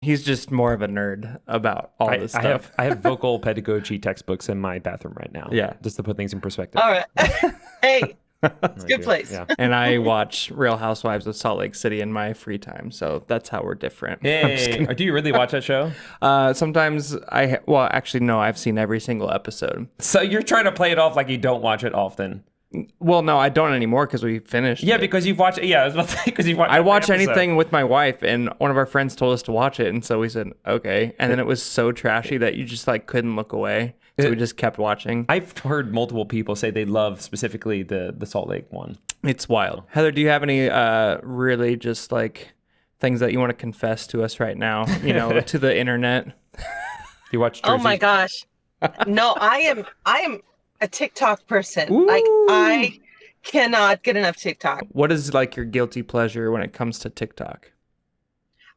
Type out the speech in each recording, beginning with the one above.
He's just more of a nerd about all this stuff. I have vocal pedagogy textbooks in my bathroom right now. Yeah. Just to put things in perspective. All right. Hey, it's a good place. Yeah. And I watch Real Housewives of Salt Lake City in my free time. So that's how we're different. I'm just Hey, kidding. do you really watch that show? Sometimes actually, no, I've seen every single episode. So you're trying to play it off like you don't watch it often. Well, no, I don't anymore because we finished. Yeah, it. because you've watched it. Yeah, I was about to say, because you've watched I watch every episode. anything with my wife, and one of our friends told us to watch it, and so we said okay. And then it was so trashy that you just like couldn't look away, so we just kept watching. I've heard multiple people say they love specifically the Salt Lake one. It's wild. Heather, do you have any really just like things that you want to confess to us right now? You know, to the internet. Do you watch Jersey? Oh my gosh. No, I am a TikTok person. Ooh. Like I cannot get enough TikTok. What is like your guilty pleasure when it comes to TikTok?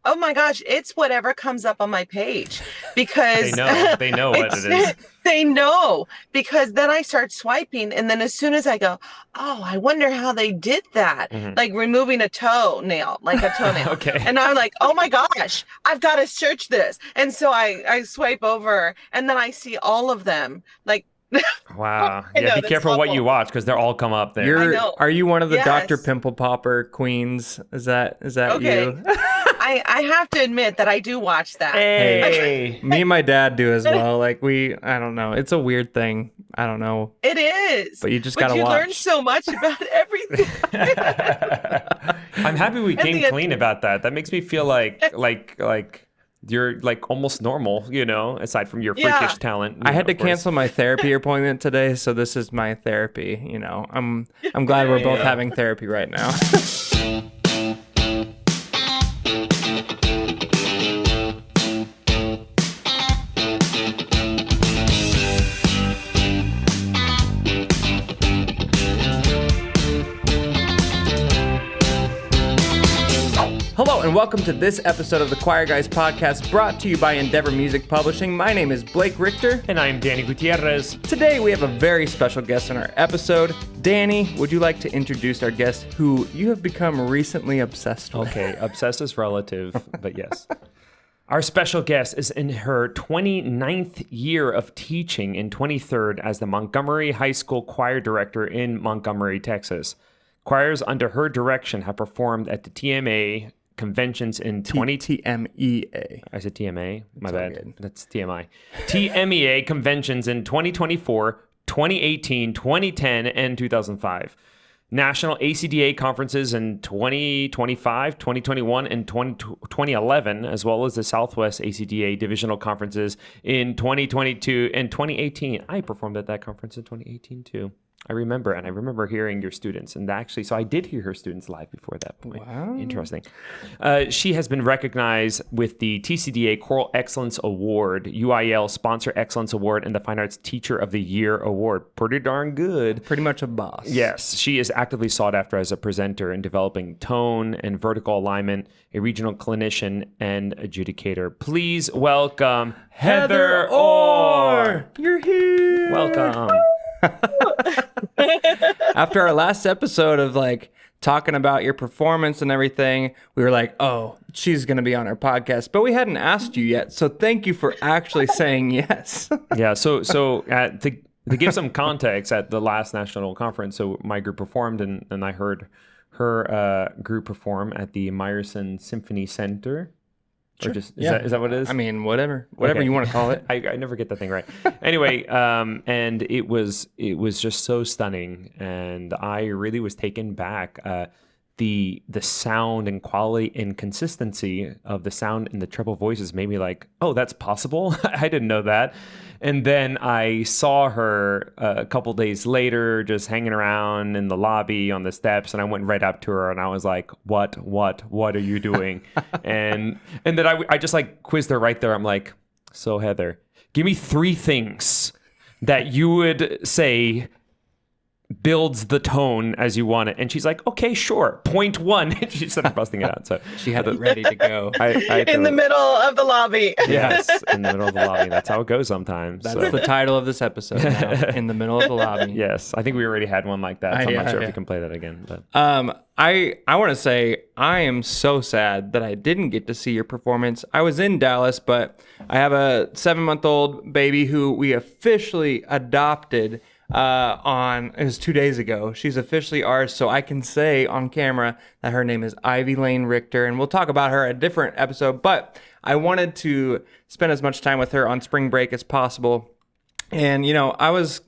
Oh my gosh, it's whatever comes up on my page because They know what it is. They know because then I start swiping, and then as soon as I go, oh, I wonder how they did that, like removing a toenail, like a toenail. Okay. And I'm like, oh my gosh, I've got to search this, and so I swipe over, and then I see all of them, like. Wow. I Yeah, know, be that's careful what awful. you watch because they'll all come up there. I know. Are you one of the Yes. Dr. Pimple Popper queens? Is that Okay. you? I have to admit that I do watch that. Hey. Me and my dad do as well. Like I don't know. It's a weird thing. I don't know. It is. But you just But gotta you watch. learn so much about everything. I'm happy we came the- clean about that. That makes me feel like you're like almost normal, you know, aside from your freakish Yeah. talent. I had to of course. cancel my therapy appointment today, so this is my therapy. You know, I'm glad we're both having therapy right now. Hello and welcome to this episode of the Choir Guys podcast, brought to you by Endeavor Music Publishing. My name is Blake Richter. And I'm Danny Gutierrez. Today we have a very special guest on our episode. Danny, would you like to introduce our guest who you have become recently obsessed with? Okay, obsessed is relative, but yes. Our special guest is in her 29th year of teaching and 23rd as the Montgomery High School choir director in Montgomery, Texas. Choirs under her direction have performed at the TMA conventions in TMEA. I said TMA. My all bad. good. That's TMI. TMEA conventions in 2024, 2018, 2010, and 2005. National ACDA conferences in 2025, 2021, and 2011, as well as the Southwest ACDA divisional conferences in 2022 and 2018. I performed at that conference in 2018 too. I remember hearing your students, and actually, so I did hear her students live before that point. Wow. Interesting. She has been recognized with the TCDA Choral Excellence Award, UIL Sponsor Excellence Award, and the Fine Arts Teacher of the Year Award. Pretty darn good. Pretty much a boss. Yes, she is actively sought after as a presenter in developing tone and vertical alignment, a regional clinician, and adjudicator. Please welcome Heather Orr. You're here. Welcome. After our last episode of like talking about your performance and everything, we were like, oh, she's going to be on our podcast, but we hadn't asked you yet. So thank you for actually saying yes. Yeah, so to give some context, at the last national conference, so my group performed, and I heard her group perform at the Meyerson Symphony Center. Or just is that what it is? I mean, whatever Okay. you want to call it. I never get that thing right. Anyway, and it was just so stunning, and I really was taken back. The sound and quality and consistency of the sound and the treble voices made me like, oh, that's possible. I didn't know that. And then I saw her a couple days later just hanging around in the lobby on the steps, and I went right up to her and I was like, what are you doing? and then I just like quizzed her right there. I'm like, so Heather, give me 3 things that you would say builds the tone as you want it. And she's like, okay, sure. Point one. And she started busting it out. So She had it ready to go. In the middle of the lobby. Yes, in the middle of the lobby. That's how it goes sometimes. That's the title of this episode now, in the middle of the lobby. Yes, I think we already had one like that. So I'm not sure if we can play that again. But I want to say I am so sad that I didn't get to see your performance. I was in Dallas, but I have a 7-month-old baby who we officially adopted it was 2 days ago. She's officially ours, so I can say on camera that her name is Ivy Lane Richter, and we'll talk about her a different episode, but I wanted to spend as much time with her on spring break as possible. And, I was,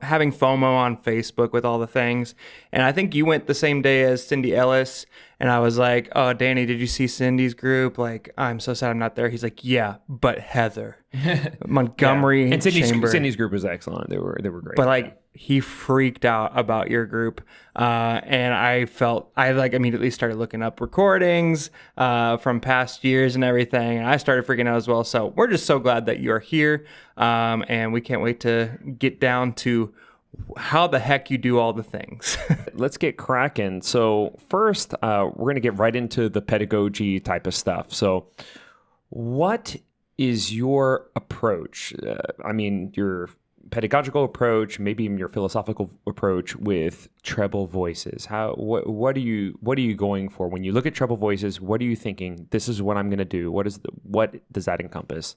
having FOMO on Facebook with all the things. And I think you went the same day as Cindy Ellis. And I was like, oh, Danny, did you see Cindy's group? Like, I'm so sad I'm not there. He's like, yeah, but Heather. Montgomery And Chamber. Cindy's group was excellent. They were great. But he freaked out about your group. And I immediately started looking up recordings from past years and everything. And I started freaking out as well. So we're just so glad that you're here. And we can't wait to get down to how the heck you do all the things. Let's get cracking. So first, we're going to get right into the pedagogy type of stuff. So what is your approach? Your pedagogical approach, maybe even your philosophical approach with treble voices. What are you going for when you look at treble voices? What are you thinking? This is what I'm going to do. What does that encompass?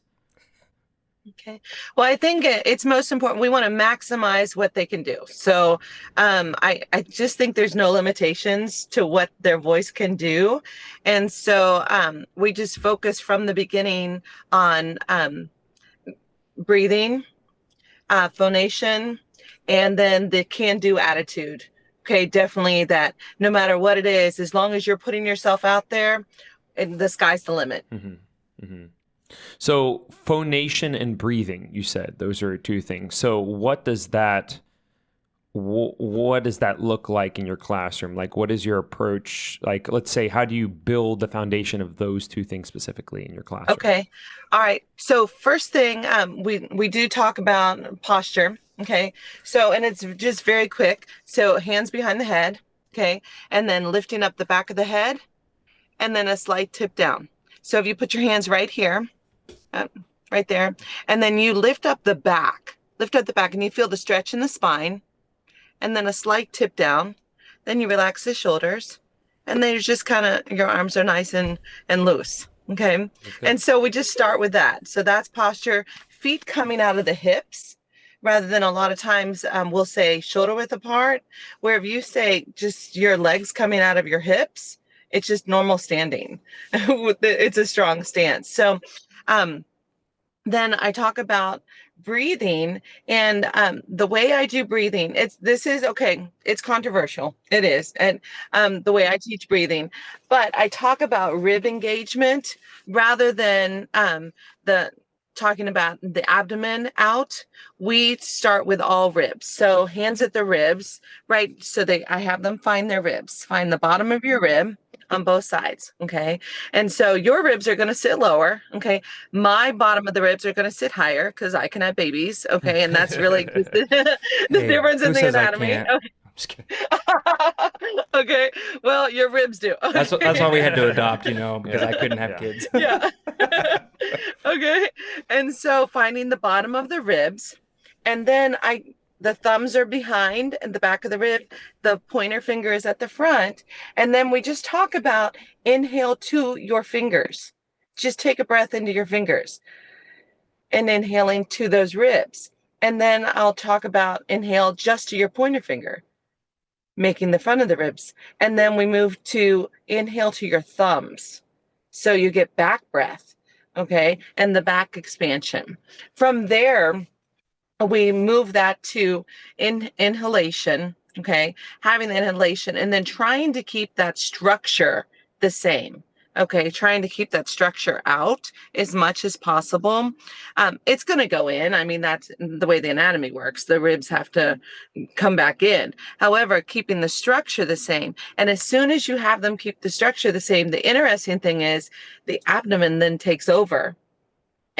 Okay. Well, I think it's most important. We want to maximize what they can do. So I just think there's no limitations to what their voice can do. And so we just focus from the beginning on breathing, phonation, and then the can-do attitude. Okay, definitely that no matter what it is, as long as you're putting yourself out there, and the sky's the limit. Mm-hmm. Mm-hmm. So phonation and breathing, you said those are two things. So what does that look like in your classroom? Like, what is your approach? Like, let's say, how do you build the foundation of those two things specifically in your classroom? Okay. All right. So first thing, we do talk about posture. Okay. So, and it's just very quick. So hands behind the head. Okay. And then lifting up the back of the head and then a slight tip down. So if you put your hands right here, right there, and then you lift up the back and you feel the stretch in the spine, and then a slight tip down. Then you relax the shoulders, and then you're just kind of, your arms are nice and loose. Okay. And so we just start with that. So that's posture, feet coming out of the hips, rather than a lot of times we'll say shoulder width apart, where if you say just your legs coming out of your hips, it's just normal standing. It's a strong stance. So then I talk about breathing, and the way I do breathing, it's controversial. It is. And the way I teach breathing, but I talk about rib engagement rather than talking about the abdomen out. We start with all ribs. So hands at the ribs, right? So I have them find their ribs, find the bottom of your rib on both sides. Okay. And so your ribs are going to sit lower. Okay. My bottom of the ribs are going to sit higher because I can have babies. Okay. And that's really the difference in the anatomy. Okay. I'm just kidding. Okay. Well, your ribs do. Okay. That's why we had to adopt, because I couldn't have kids. Yeah. Okay. And so finding the bottom of the ribs, and then the thumbs are behind and the back of the rib, the pointer finger is at the front. And then we just talk about inhale to your fingers. Just take a breath into your fingers and inhaling to those ribs. And then I'll talk about inhale just to your pointer finger, making the front of the ribs. And then we move to inhale to your thumbs. So you get back breath, okay, and the back expansion. From there, we move that to inhalation, okay, having the inhalation, and then trying to keep that structure the same. Okay, trying to keep that structure out as much as possible. It's going to go in. I mean, that's the way the anatomy works. The ribs have to come back in. However, keeping the structure the same. And as soon as you have them keep the structure the same, the interesting thing is the abdomen then takes over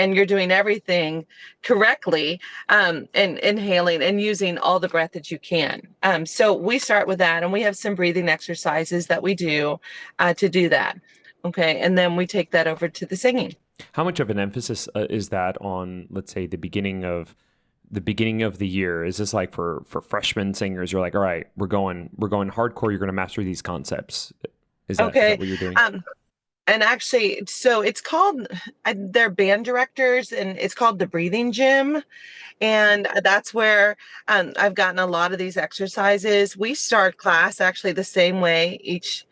and you're doing everything correctly, and inhaling and using all the breath that you can. So we start with that, and we have some breathing exercises that we do to do that. Okay, and then we take that over to the singing. How much of an emphasis is that on, let's say, the beginning of the year? Is this like for freshman singers? You're like, all right, we're going hardcore. You're going to master these concepts. Is that what you're doing? And actually, so it's called, they're band directors, and it's called the breathing gym. And that's where I've gotten a lot of these exercises. We start class actually the same way each,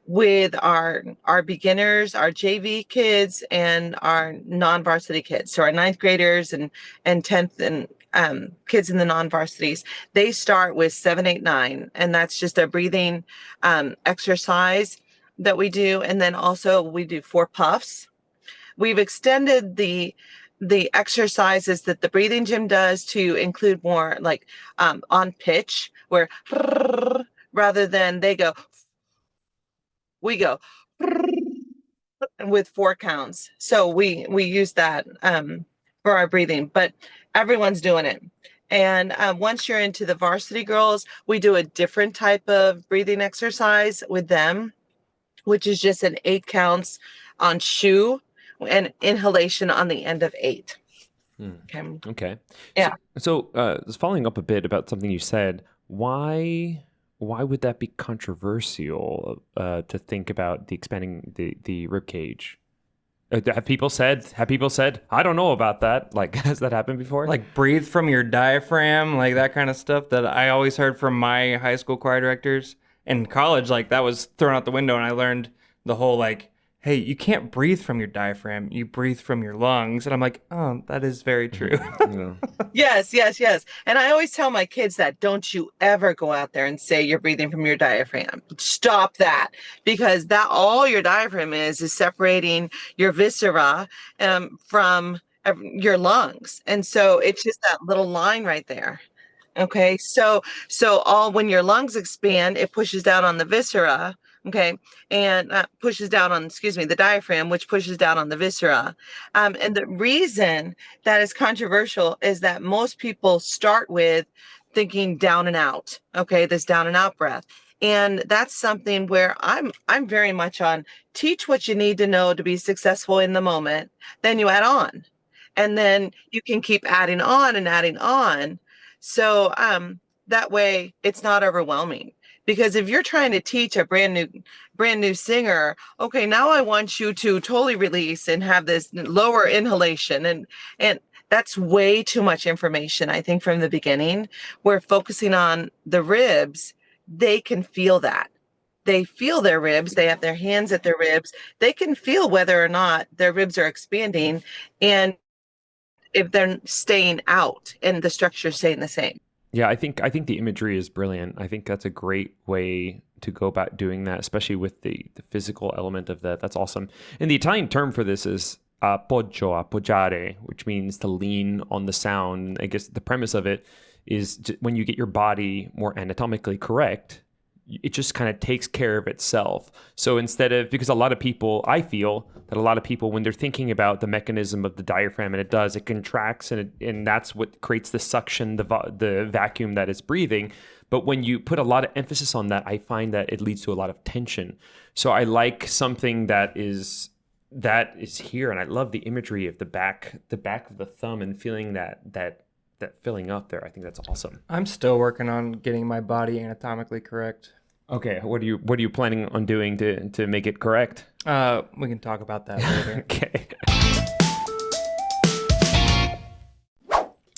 with our beginners, our JV kids, and our non-varsity kids. So our ninth graders and 10th and kids in the non-varsities, they start with 7, 8, 9, and that's just a breathing exercise that we do. And then also we do 4 puffs. We've extended the exercises that the breathing gym does to include more like on pitch, where rather than we go with 4 counts. So we use that for our breathing, but everyone's doing it. And once you're into the varsity girls, we do a different type of breathing exercise with them, which is just an 8 counts on shoe and inhalation on the end of 8. Okay. Yeah. So just following up a bit about something you said, why would that be controversial to think about the expanding the rib cage? Have people said, I don't know about that? Like, has that happened before? Like breathe from your diaphragm, like that kind of stuff that I always heard from my high school choir directors. In college, like that was thrown out the window, and I learned the whole like, hey, you can't breathe from your diaphragm, you breathe from your lungs. And I'm like, oh, that is very true. Yeah. Yes. And I always tell my kids that don't you ever go out there and say you're breathing from your diaphragm. Stop that, because that all your diaphragm is separating your viscera from your lungs. And so it's just that little line right there. Okay, so all when your lungs expand, it pushes down on the viscera, okay, and pushes down on, the diaphragm, which pushes down on the viscera. And the reason that is controversial is that most people start with thinking down and out, okay, this down and out breath. And that's something where I'm very much on teach what you need to know to be successful in the moment, then you add on. And then you can keep adding on and adding on. So that way it's not overwhelming, because if you're trying to teach a brand new singer, okay, now I want you to totally release and have this lower inhalation, and that's way too much information. I think from the beginning, we're focusing on the ribs. They can feel that. They feel their ribs. They have their hands at their ribs. They can feel whether or not their ribs are expanding, and if they're staying out and the structure staying the same. Yeah, I think the imagery is brilliant. I think that's a great way to go about doing that, especially with the physical element of that. That's awesome. And the Italian term for this is appoggio, appoggiare, which means to lean on the sound. I guess the premise of it is when you get your body more anatomically correct, it just kind of takes care of itself. So instead of, because I feel that a lot of people, when they're thinking about the mechanism of the diaphragm, and it contracts, and that's what creates the suction, the vacuum that is breathing. But when you put a lot of emphasis on that, I find that it leads to a lot of tension. So I like something that is here, and I love the imagery of the back of the thumb and feeling that filling up there. I think that's awesome. I'm still working on getting my body anatomically correct. Okay, what are you planning on doing to make it correct? We can talk about that later. Okay.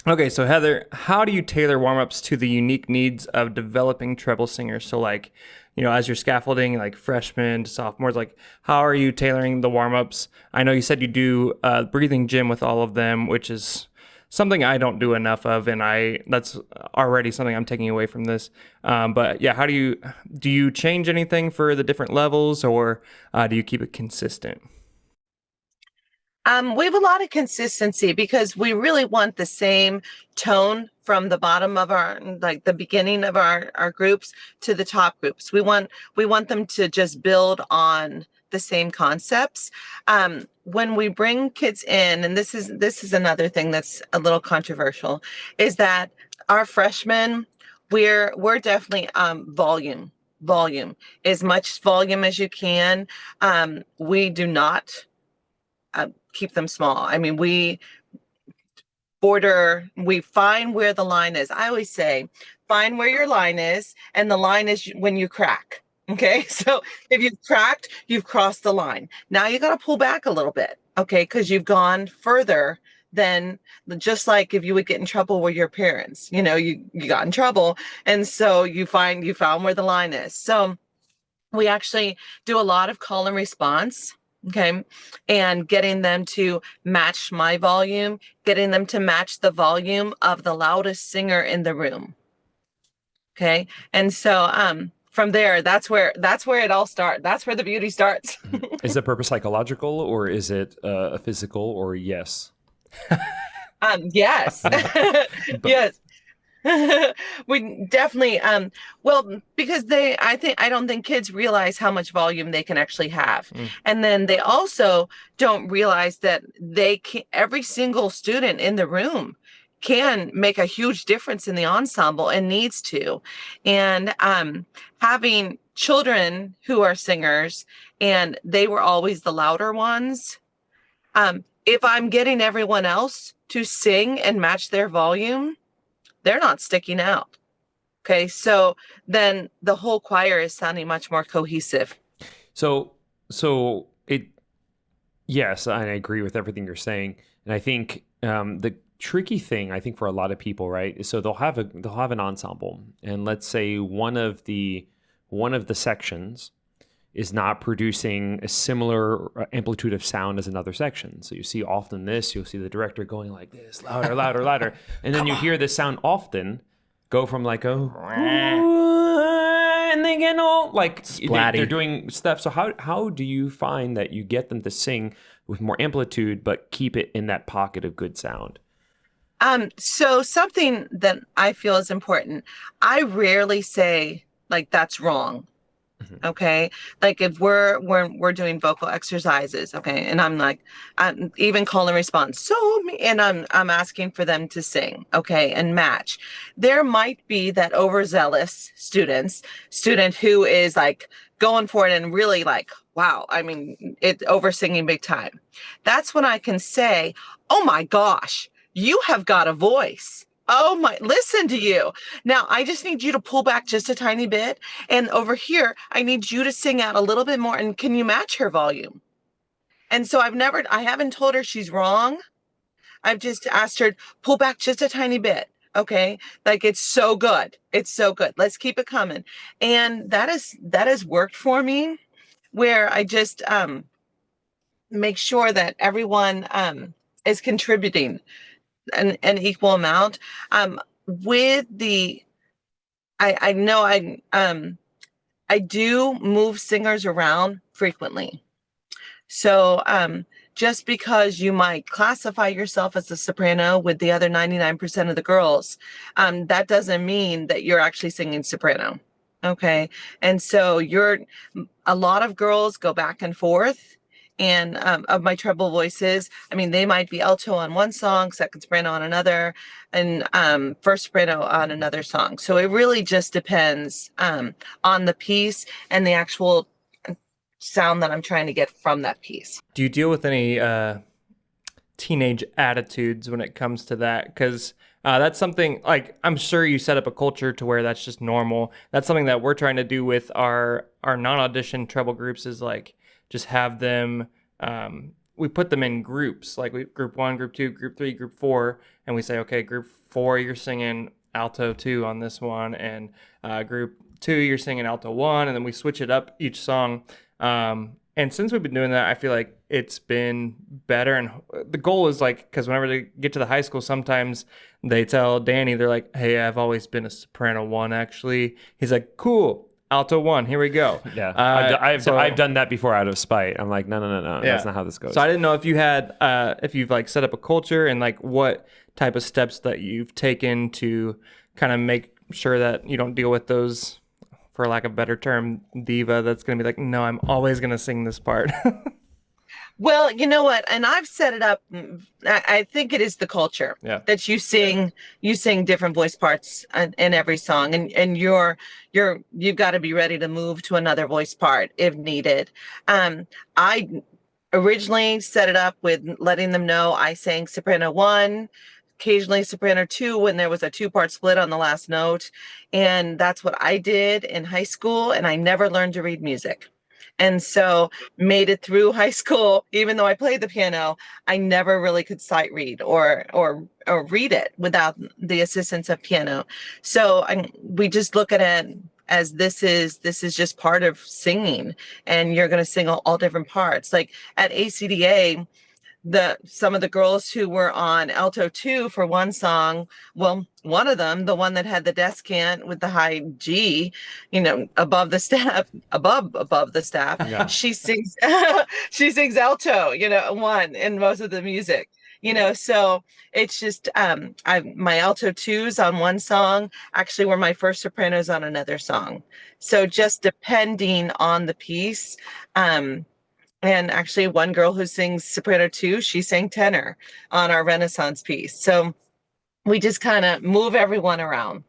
Okay, so Heather, how do you tailor warm-ups to the unique needs of developing treble singers? So like, as you're scaffolding like freshmen to sophomores, like how are you tailoring the warm-ups? I know you said you do breathing gym with all of them, which is something I don't do enough of, and that's already something I'm taking away from this. But yeah, how do you change anything for the different levels, or do you keep it consistent? We have a lot of consistency because we really want the same tone from the bottom of like the beginning of our groups to the top groups. We want them to just build on the same concepts. When we bring kids in, and this is another thing that's a little controversial, is that our freshmen, we're definitely volume, as much volume as you can. We do not keep them small. I mean, we find where the line is. I always say, find where your line is, and the line is when you crack. Okay, so if you've cracked, you've crossed the line. Now you got to pull back a little bit, okay, because you've gone further than, just like if you would get in trouble with your parents. You got in trouble, and so you found where the line is. So we actually do a lot of call and response. Okay. And getting them to match my volume, getting them to match the volume of the loudest singer in the room. Okay. And so from there, that's where it all starts. That's where the beauty starts. Is the purpose psychological, or is it a physical, or yes? Yes. Yes. We definitely well, because I don't think kids realize how much volume they can actually have. And then they also don't realize that every single student in the room can make a huge difference in the ensemble, and needs to. And having children who are singers, and they were always the louder ones, if I'm getting everyone else to sing and match their volume, they're not sticking out. Okay, so then the whole choir is sounding much more cohesive. So yes, I agree with everything you're saying, and I think the tricky thing, I think, for a lot of people, right, is so they'll have an ensemble, and let's say one of the sections is not producing a similar amplitude of sound as another section. So you see often you'll see the director going like this, louder, louder, louder. And then you hear this sound often go from like and they get all like they're doing stuff. So how do you find that you get them to sing with more amplitude but keep it in that pocket of good sound? So something that I feel is important, I rarely say like that's wrong. Okay, like if we're doing vocal exercises, okay, and I'm like, even call and response, and I'm asking for them to sing, okay, and match. There might be that overzealous student who is like going for it and really like, wow, I mean, it over singing big time. That's when I can say, oh my gosh, you have got a voice. Oh my, listen to you. Now, I just need you to pull back just a tiny bit. And over here, I need you to sing out a little bit more. And can you match her volume? And so I haven't told her she's wrong. I've just asked her, pull back just a tiny bit. Okay. Like, it's so good. It's so good. Let's keep it coming. And that has worked for me, where I just make sure that everyone is contributing an equal amount. With the, I know I do move singers around frequently. So just because you might classify yourself as a soprano with the other 99% of the girls, that doesn't mean that you're actually singing soprano. Okay. And so a lot of girls go back and forth. And of my treble voices, I mean, they might be alto on one song, second soprano on another, and first soprano on another song. So it really just depends on the piece and the actual sound that I'm trying to get from that piece. Do you deal with any teenage attitudes when it comes to that? Because that's something, like, I'm sure you set up a culture to where that's just normal. That's something that we're trying to do with our non-audition treble groups, is like, just have them, we put them in groups, like group 1, group 2, group 3, group 4, and we say, okay, group 4, you're singing alto 2 on this one, and group 2, you're singing alto 1, and then we switch it up each song. And since we've been doing that, I feel like it's been better. And the goal is like, because whenever they get to the high school, sometimes they tell Danny, they're like, hey, I've always been a soprano 1, actually. He's like, cool. Alto 1, here we go. Yeah, I've done that before out of spite. I'm like, no, yeah. That's not how this goes. So I didn't know if you had, if you've like set up a culture, and like what type of steps that you've taken to kind of make sure that you don't deal with those for lack of a better term, diva that's going to be like, no, I'm always going to sing this part. Well, you know what? And I've set it up. I think it is the culture Yeah. that you sing different voice parts in every song, and you've got to be ready to move to another voice part if needed. I originally set it up with letting them know I sang soprano 1, occasionally soprano 2 when there was a 2-part split on the last note, and that's what I did in high school. And I never learned to read music. And so made it through high school, even though I played the piano, I never really could sight read or read it without the assistance of piano. So we just look at it as this is just part of singing, and you're going to sing all different parts. Like at ACDA, some of the girls who were on alto 2 for one song, well, one of them, the one that had the descant with the high G, above the staff, above the staff, Yeah. she sings she sings alto, 1 in most of the music. So it's just my alto 2s on one song actually were my first sopranos on another song. So just depending on the piece. And actually, one girl who sings soprano 2, she sang tenor on our Renaissance piece. So we just kind of move everyone around.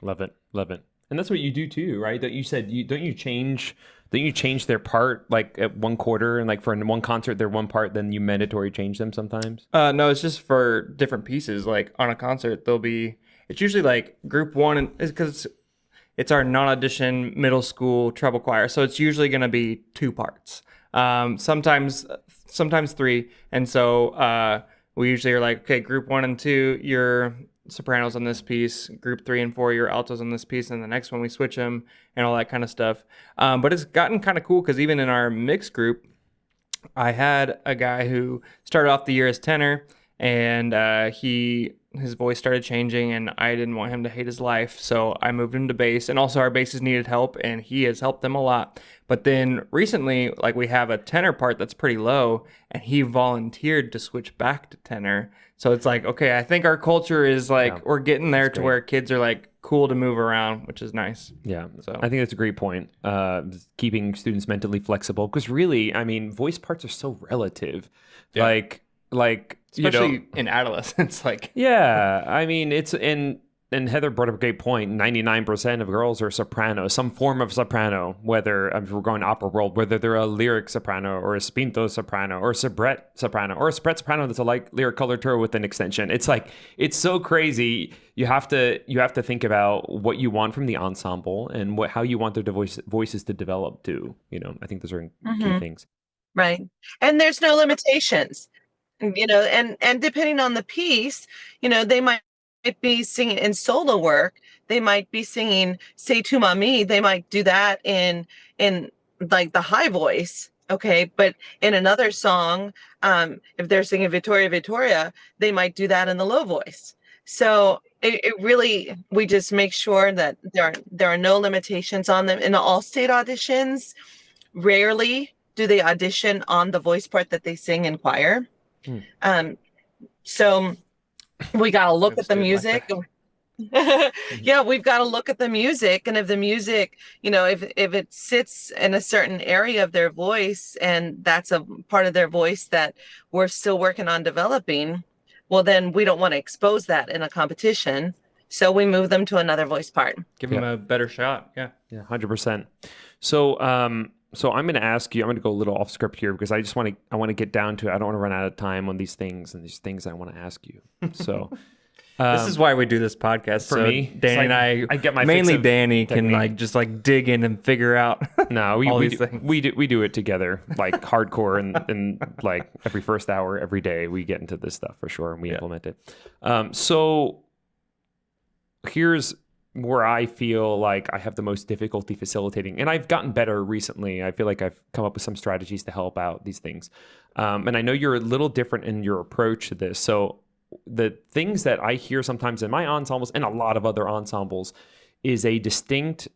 Love it. And that's what you do too, right? That you said don't you change their part like at one quarter, and like for one concert they're one part, then you mandatory change them sometimes? No, it's just for different pieces. Like on a concert, it's usually like group 1, and it's because it's our non-audition middle school treble choir, so it's usually going to be 2 parts. Sometimes 3. And so we usually are like, okay, group 1 and 2, you're sopranos on this piece. Group 3 and 4, you're altos on this piece. And the next one we switch them and all that kind of stuff. But it's gotten kind of cool because even in our mixed group, I had a guy who started off the year as tenor, and his voice started changing, and I didn't want him to hate his life, so I moved him to bass. And also our basses needed help, and he has helped them a lot. But then recently, like, we have a tenor part that's pretty low, and he volunteered to switch back to tenor. So it's like, okay, I think our culture is like, we're getting there to where kids are like cool to move around, which is nice. Yeah, so I think that's a great point. Keeping students mentally flexible, because really, I mean, voice parts are so relative. Yeah. Like especially in adolescence, like I mean, it's and Heather brought up a great point. 99% of girls are soprano, some form of soprano, whether if we're going opera world, whether they're a lyric soprano or a spinto soprano or a soubrette soprano or a soubrette soprano that's a lyric coloratura with an extension. It's like, it's so crazy. You have to think about what you want from the ensemble and how you want their voices to develop too. I think those are key things. Right. And there's no limitations. And depending on the piece, they might be singing in solo work. They might be singing "Say to Mommy." They might do that in like the high voice. Okay. But in another song, if they're singing Vittoria, Vittoria, they might do that in the low voice. So it really, we just make sure that there are no limitations on them. In all state auditions, rarely do they audition on the voice part that they sing in choir. So we got to look at the music. Yeah, we've got to look at the music. And if the music, if it sits in a certain area of their voice, and that's a part of their voice that we're still working on developing, well, then we don't want to expose that in a competition. So we move them to another voice part. Give them a better shot. Yeah. Yeah, 100%. So I'm going to ask you, I'm going to go a little off script here because I want to get down to, I don't want to run out of time on these things and these things I want to ask you. So this is why we do this podcast. For me, Danny and I get my mainly Danny technique. Can just dig in and figure out all these things. We do it together, like hardcore and like every first hour, every day we get into this stuff for sure and we implement it. So here's where I feel like I have the most difficulty facilitating, and I've gotten better recently. I feel like I've come up with some strategies to help out these things. And I know you're a little different in your approach to this. So the things that I hear sometimes in my ensembles and a lot of other ensembles is a distinct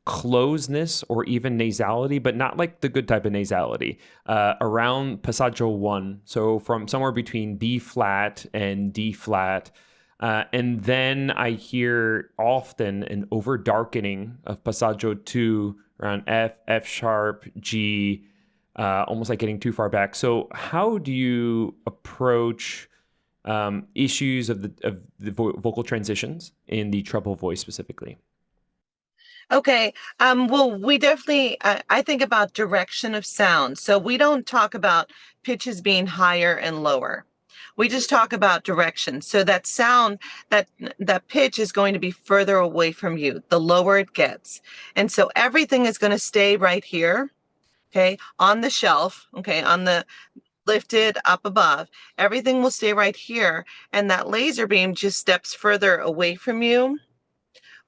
closeness or even nasality, but not like the good type of nasality, around passaggio 1. So from somewhere between B flat and D flat, And then I hear often an over darkening of passaggio 2 around F sharp, G, almost like getting too far back. So how do you approach issues of the vocal transitions in the treble voice specifically? Okay. Well, we definitely, I think about direction of sound. So we don't talk about pitches being higher and lower. We just talk about direction. So that sound, that pitch is going to be further away from you, the lower it gets. And so everything is going to stay right here, okay, on the shelf, okay, on the lifted up above. Everything will stay right here. And that laser beam just steps further away from you,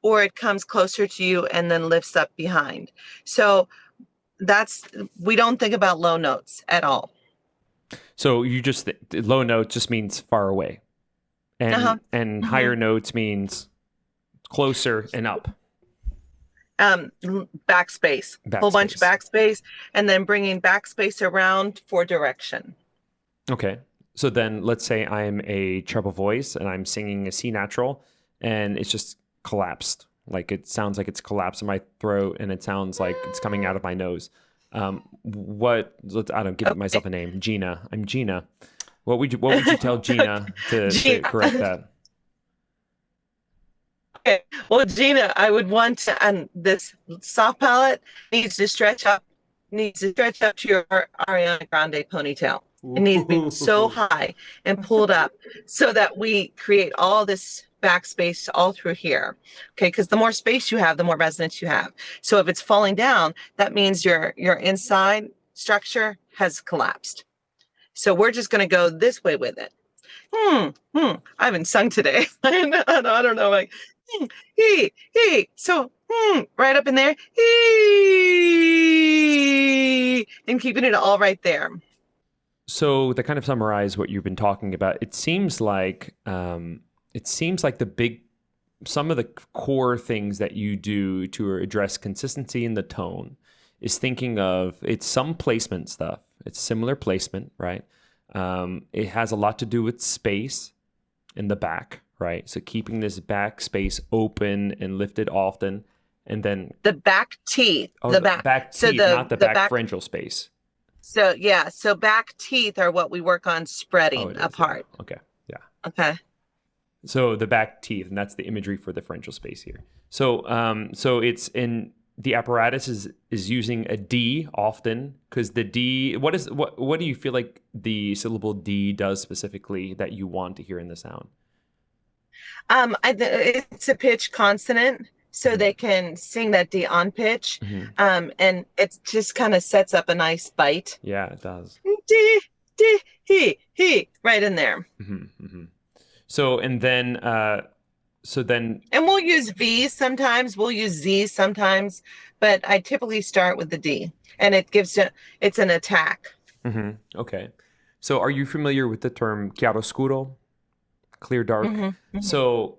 or it comes closer to you and then lifts up behind. So we don't think about low notes at all. So you just low notes just means far away, and higher notes means closer and up. Backspace, whole bunch of backspace, and then bringing backspace around for direction. Okay. So then let's say I'm a treble voice and I'm singing a C natural and it's just collapsed. Like it sounds like it's collapsed in my throat and it sounds like it's coming out of my nose. I don't give myself a name. Gina. I'm Gina. What would you tell Gina to correct that? Okay. Well, Gina, I would want to, this soft palate needs to stretch up to your Ariana Grande ponytail. It needs to be so high and pulled up so that we create all this backspace all through here. Okay, because the more space you have, the more resonance you have. So if it's falling down, that means your inside structure has collapsed. So we're just going to go this way with it. I haven't sung today. I don't know. Like, he. So, right up in there. He, and keeping it all right there. So to kind of summarize what you've been talking about, it seems like some of the core things that you do to address consistency in the tone is thinking of it's some placement stuff. It's similar placement, right? It has a lot to do with space in the back, right? So keeping this back space open and lifted often, and then the back teeth, the back teeth, not the back pharyngeal space. So so back teeth are what we work on spreading apart. Yeah. Okay, yeah. Okay. So the back teeth, and that's the imagery for the pharyngeal space here. So so it's in the apparatus is using a D often because the D. What do you feel like the syllable D does specifically that you want to hear in the sound? It's a pitch consonant, so they can sing that D on pitch, and it just kind of sets up a nice bite. Yeah, it does. D he right in there. So and then and we'll use V sometimes, we'll use Z sometimes, but I typically start with the D, and it's an attack. Okay. So are you familiar with the term chiaroscuro? Clear dark. So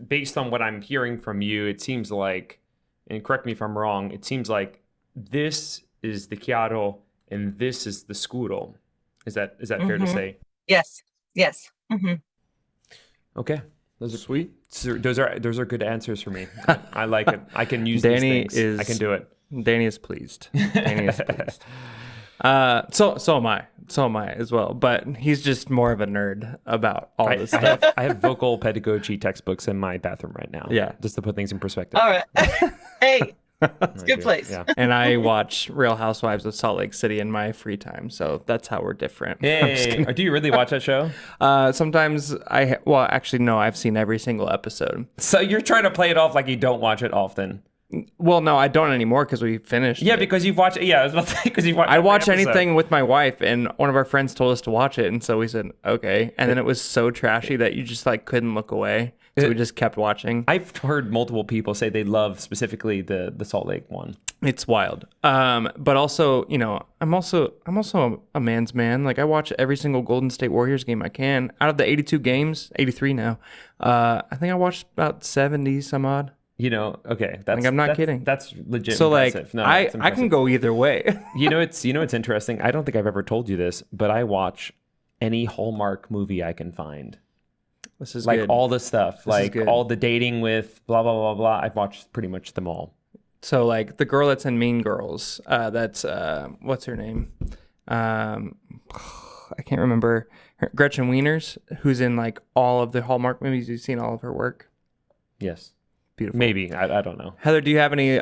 based on what I'm hearing from you, it seems like, and correct me if I'm wrong, it seems like this is the chiaro and this is the scuro. Is that fair to say? Yes. Okay. Those are sweet. So those are good answers for me. I like it. I can use these things. I can do it. Danny is pleased. So am I. So am I as well. But he's just more of a nerd about all this stuff. I have vocal pedagogy textbooks in my bathroom right now. Yeah. Just to put things in perspective. All right. Hey, it's a good place. Yeah. And I watch Real Housewives of Salt Lake City in my free time. So that's how we're different. Hey, do you really watch that show? Sometimes actually, no, I've seen every single episode. So you're trying to play it off like you don't watch it often. Well, no, I don't anymore because we finished. Yeah, it. because you've watched. Yeah, I was about to say because you've watched. I watch anything with my wife, and one of our friends told us to watch it, and so we said okay. And then it was so trashy that you just like couldn't look away, so we just kept watching. I've heard multiple people say they love specifically the Salt Lake one. It's wild. But also, I'm also a man's man. Like I watch every single Golden State Warriors game I can. Out of the 82 games, 83 now. I think I watched about 70 some odd. Okay, I'm not kidding. That's legit. So impressive. I can go either way. It's interesting. I don't think I've ever told you this, but I watch any Hallmark movie I can find. This is like good. all the stuff, like good. all the dating with blah blah blah blah. I've watched pretty much them all. So like the girl that's in Mean Girls, that's what's her name? I can't remember. Gretchen Wieners, who's in like all of the Hallmark movies. You've seen all of her work. Yes, Beautiful. maybe I don't know. Heather, do you have any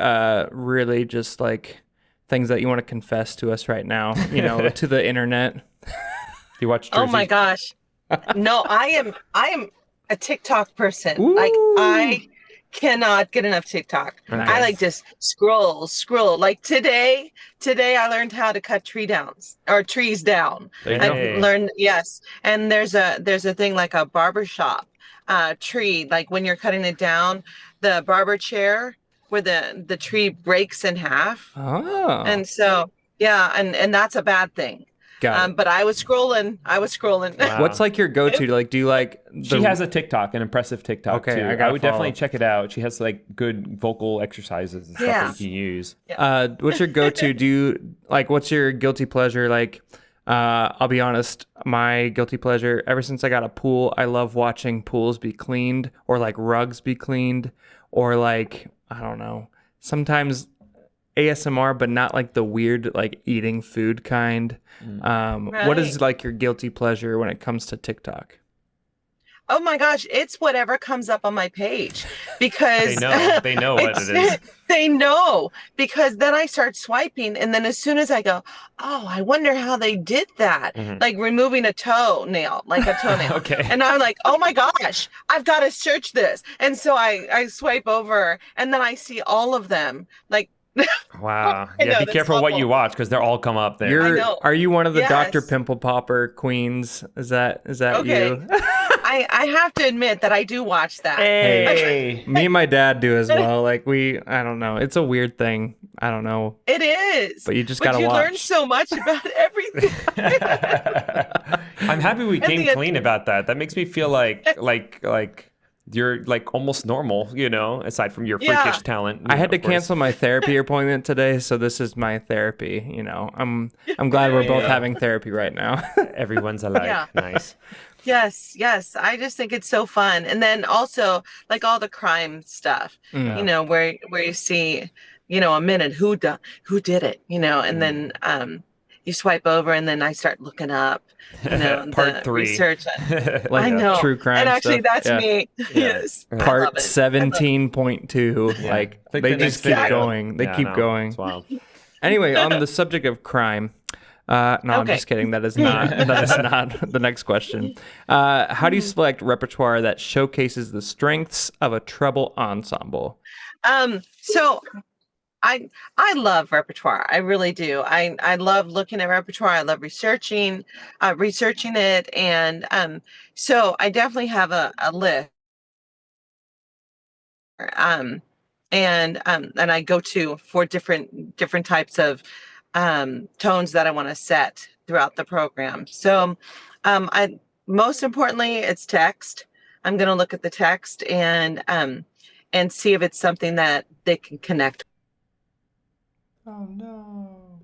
really just like things that you want to confess to us right now? You know, to the internet. Do you watch Jersey? Oh my gosh. No, I am a TikTok person. Ooh. Like I cannot get enough TikTok. Nice. I like just scroll. Like today I learned how to cut trees down. There you I go. learned, yes. And there's a thing like a barbershop tree, like when you're cutting it down, the barber chair where the tree breaks in half. Oh. And so, yeah, and that's a bad thing. Got it. But I was scrolling. Wow. What's like your go-to? Like, do you like? She has a TikTok, an impressive TikTok Okay, too. I gotta would definitely follow. check it out. She has like good vocal exercises and stuff Yeah. that you can use. What's your go-to? Do you like? What's your guilty pleasure? Like, I'll be honest. My guilty pleasure. Ever since I got a pool, I love watching pools be cleaned, or like rugs be cleaned, or like I don't know. Sometimes ASMR, but not like the weird like eating food kind. What is Right. like your guilty pleasure when it comes to TikTok? Oh my gosh, it's whatever comes up on my page because They know what it is. They know because then I start swiping, and then as soon as I go, oh, I wonder how they did that, like removing a toenail, like a toenail. Okay. And I'm like, oh my gosh, I've got to search this, and so I swipe over, and then I see all of them, like. Wow. I Yeah, know, be that's careful what awful. you watch because they'll all come up there. I know. Are you one of the Yes. Dr. Pimple Popper queens? Is that Okay. you? I have to admit that I do watch that. Hey. Me and my dad do as well. Like I don't know. It's a weird thing. I don't know. It is. But you just But gotta you learn watch. so much about everything. I'm happy we came the- clean about that. That makes me feel like you're like almost normal, you know, aside from your Yeah. freakish talent. I had to of course. cancel my therapy appointment today, so this is my therapy. You know, I'm glad we're both having therapy right now. Everyone's alike. Yeah. Nice. Yes. I just think it's so fun. And then also like all the crime stuff, Mm. you know, where you see, you know, a minute who did it, you know, and then you swipe over, and then I start looking up, you know, Part the 3. research. Like I know. true crime And actually stuff. that's Yeah. me. Yes. I love Part it. 17.2. Yeah. Like Click they the next just keep video. going. They Yeah, I keep know. going. It's wild. Anyway, on the subject of crime, no, I'm Okay. just kidding. That is not the next question. How do you select repertoire that showcases the strengths of a treble ensemble? So I love repertoire. I really do. I love looking at repertoire. I love researching it, and so I definitely have a list. And I go to for different types of tones that I want to set throughout the program. So I most importantly it's text. I'm going to look at the text and see if it's something that they can connect. Oh no,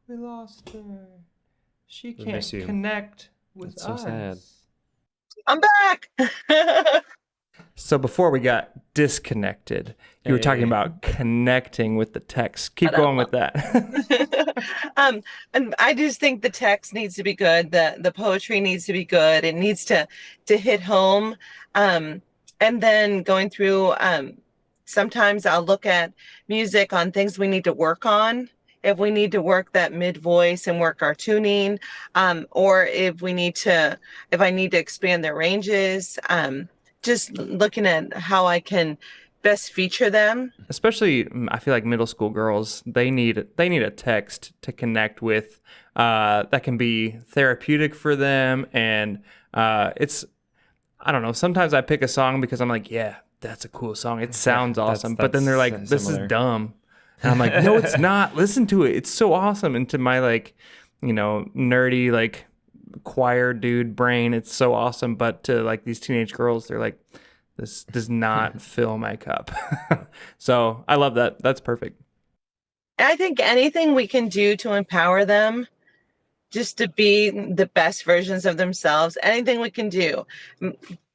we lost her. She We miss you. connect with That's so sad. I'm back. So before we got disconnected, you were talking Hey. about connecting with the text. Keep going with that. And I just think the text needs to be good. The poetry needs to be good. It needs to hit home. And then going through, sometimes I'll look at music on things we need to work on. If we need to work that mid voice and work our tuning, or if I need to expand their ranges, just looking at how I can best feature them. Especially, I feel like middle school girls, they need a text to connect with that can be therapeutic for them. And it's, I don't know, sometimes I pick a song because I'm like, yeah, that's a cool song. It sounds awesome. But then they're like, that's this similar. is dumb. And I'm like, no, it's not. Listen to it. It's so awesome. And to my like, you know, nerdy, like choir dude brain, it's so awesome. But to like these teenage girls, they're like, this does not fill my cup. So I love that. That's perfect. I think anything we can do to empower them just to be the best versions of themselves, anything we can do.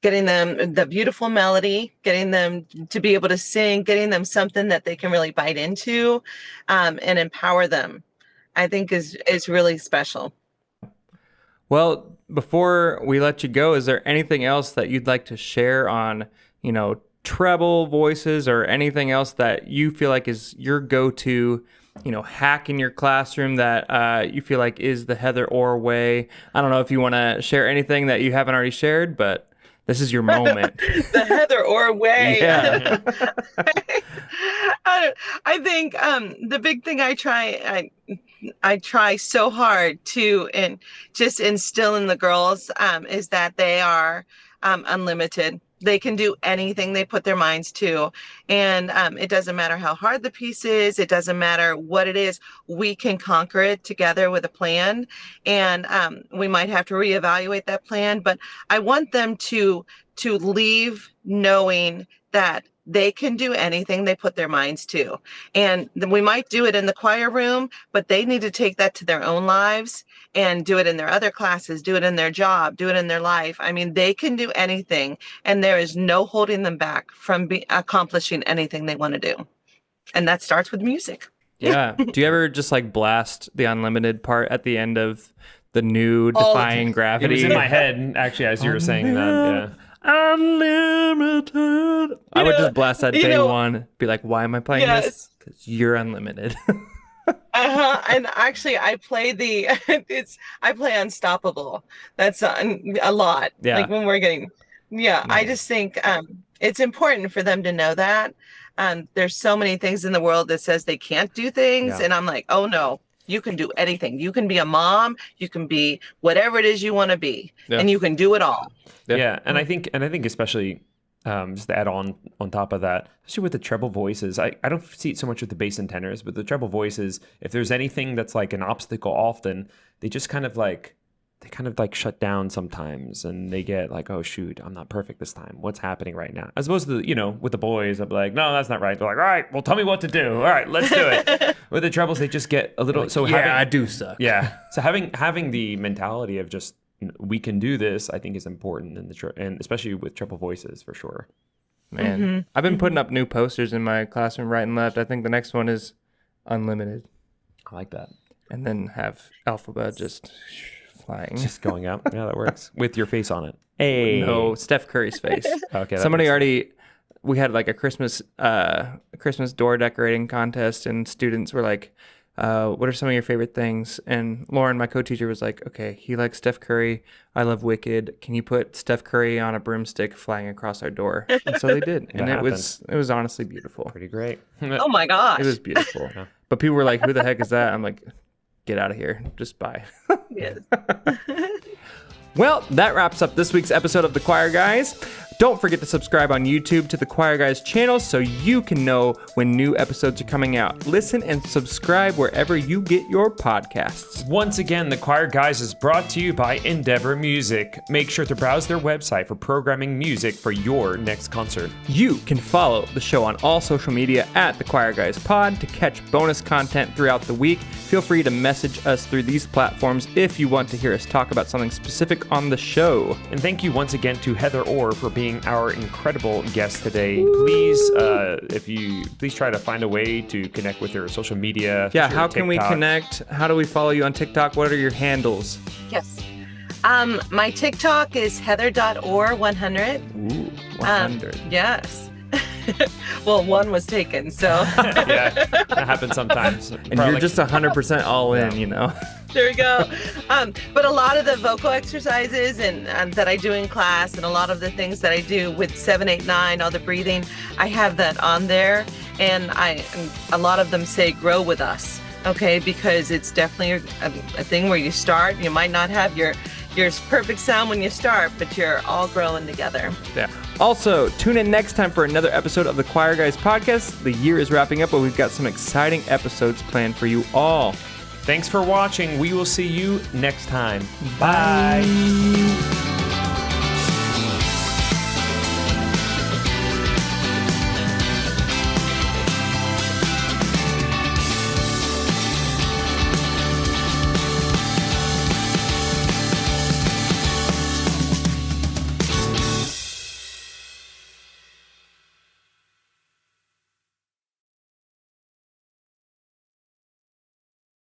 getting them the beautiful melody, getting them to be able to sing, getting them something that they can really bite into, and empower them, I think is really special. Well, before we let you go, is there anything else that you'd like to share on, treble voices or anything else that you feel like is your go-to, hack in your classroom that you feel like is the Heather Orr way? I don't know if you want to share anything that you haven't already shared, but this is your moment. The Heather Orr way. Yeah. I think the big thing I try so hard to just instill in the girls is that they are unlimited. They can do anything they put their minds to. And it doesn't matter how hard the piece is. It doesn't matter what it is. We can conquer it together with a plan. And we might have to reevaluate that plan. But I want them to leave knowing that they can do anything they put their minds to. And we might do it in the choir room, but they need to take that to their own lives and do it in their other classes, do it in their job, do it in their life. I mean, they can do anything, and there is no holding them back from accomplishing anything they want to do. And that starts with music. Yeah. Do you ever just like blast the unlimited part at the end of the new Defying It Gravity? was in my head, actually, as you were saying that. Yeah. Unlimited. I would just blast that day one. Be like, why am I playing this? Because you're unlimited. And actually, I play I play Unstoppable. That's a lot. Yeah. Like when we're getting, nice. I just think it's important for them to know that. There's so many things in the world that says they can't do things, and I'm like, oh no. You can do anything. You can be a mom. You can be whatever it is you want to be, and you can do it all. Yeah, and I think especially just to add on top of that, especially with the treble voices, I don't see it so much with the bass and tenors, but the treble voices, if there's anything that's like an obstacle, often they just kind of like shut down sometimes, and they get like, oh shoot, I'm not perfect this time. What's happening right now? As opposed to with the boys, I'm like, no, that's not right. They're like, all right, well, tell me what to do. All right, let's do it. With the trebles, they just get a little. Like, I do suck. Yeah. So having the mentality of just we can do this, I think is important and especially with treble voices for sure. Man, I've been putting up new posters in my classroom right and left. I think the next one is unlimited. I like that. And then have alphabet just flying. Just going out. Yeah, that works. With your face on it. Hey. No, Steph Curry's face. Okay. Somebody already, we had like a Christmas door decorating contest, and students were like, what are some of your favorite things? And Lauren, my co-teacher, was like, okay, he likes Steph Curry. I love Wicked. Can you put Steph Curry on a broomstick flying across our door? And so they did. And it was honestly beautiful. Pretty great. Oh my gosh. It was beautiful. But people were like, who the heck is that? I'm like, get out of here. Just bye. Yes. Well, that wraps up this week's episode of The Choir Guys. Don't forget to subscribe on YouTube to The Choir Guys channel so you can know when new episodes are coming out. Listen and subscribe wherever you get your podcasts. Once again, The Choir Guys is brought to you by Endeavor Music. Make sure to browse their website for programming music for your next concert. You can follow the show on all social media at The Choir Guys Pod to catch bonus content throughout the week. Feel free to message us through these platforms if you want to hear us talk about something specific on the show. And thank you once again to Heather Orr for being our incredible guest today. Please, please try to find a way to connect with her social media. Yeah, how can we connect? How do we follow you on TikTok? What are your handles? Yes. My TikTok is heather.orr100. Ooh, 100. Yes. Well, one was taken, so. Yeah, that happens sometimes. And you're just 100% all in, There we go. But a lot of the vocal exercises and that I do in class, and a lot of the things that I do with 7, 8, 9, all the breathing, I have that on there. And a lot of them say grow with us, okay? Because it's definitely a thing where you start. You might not have your perfect sound when you start, but you're all growing together. Yeah. Also, tune in next time for another episode of the Choir Guys podcast. The year is wrapping up, but we've got some exciting episodes planned for you all. Thanks for watching. We will see you next time. Bye.